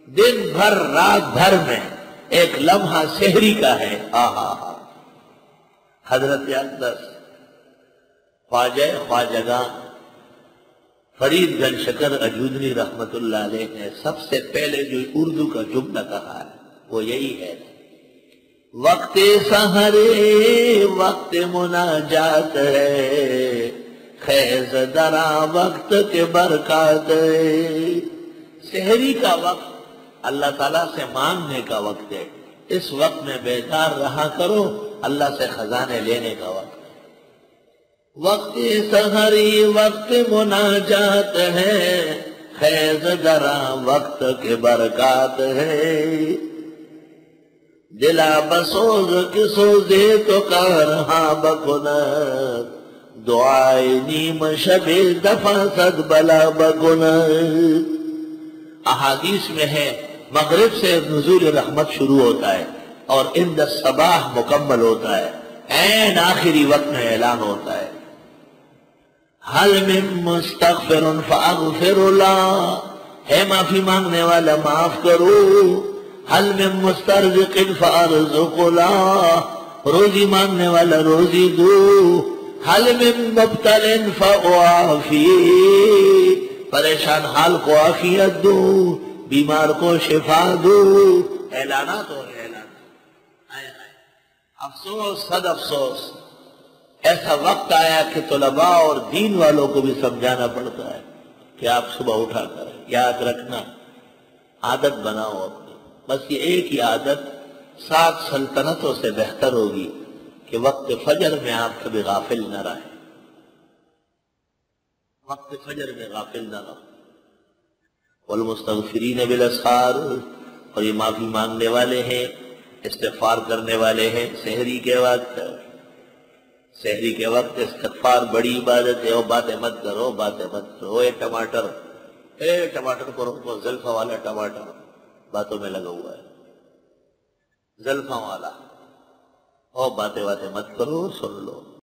دن بھر رات بھر میں ایک لمحہ سحری کا ہے. آہا حضرت اقدس خواجہ خواجگاں فرید گنج شکر اجودنی رحمت اللہ علیہ نے سب سے پہلے جو اردو کا جملہ کہا ہے وہ یہی ہے: وقت سحرے وقت مناجات ہے، خیز درا وقت کے برکات ہے. سحری کا وقت اللہ تعالیٰ سے مانگنے کا وقت ہے. اس وقت میں بیدار رہا کرو، اللہ سے خزانے لینے کا وقت. وقت سحری وقت مناجات ہے، خیز درا وقت کے برکات ہے. دلا بسوز کی سوزے تو کارہاں بکنت، دعائے نیم شب دفع صد بلا بکنت. احادیث میں ہے مغرب سے نزول رحمت شروع ہوتا ہے اور عند الصباح مکمل ہوتا ہے. عین آخری وقت میں اعلان ہوتا ہے: حل من مستغفر فاغفر لا، ہے معافی مانگنے والا معاف کرو. حل من مسترزق فارزق لا، روزی مانگنے والا روزی دو. حل من مبتل فاعافی، پریشان حال کو عافیت دو، بیمار کو شفا دو. اعلانات ہو گئے اعلان. افسوس صد افسوس، ایسا وقت آیا کہ طلباء اور دین والوں کو بھی سمجھانا پڑتا ہے کہ آپ صبح اٹھا کر یاد رکھنا، عادت بناؤ اپنی. بس یہ ایک ہی عادت 7 سلطنتوں سے بہتر ہوگی کہ وقت فجر میں آپ کبھی غافل نہ رہیں. وقت فجر میں غافل نہ رہو. والمستغفرین بالاسحار، اور یہ معافی مانگنے والے ہیں، استغفار کرنے والے ہیں سحری کے وقت. سحری کے وقت استغفار بڑی عبادت ہے. باتیں مت کرو، باتیں مت کرو. ٹماٹر کو روکو، زلفہ والا ٹماٹر باتوں میں لگا ہوا ہے، زلفہ والا. باتیں مت کرو، سن لو.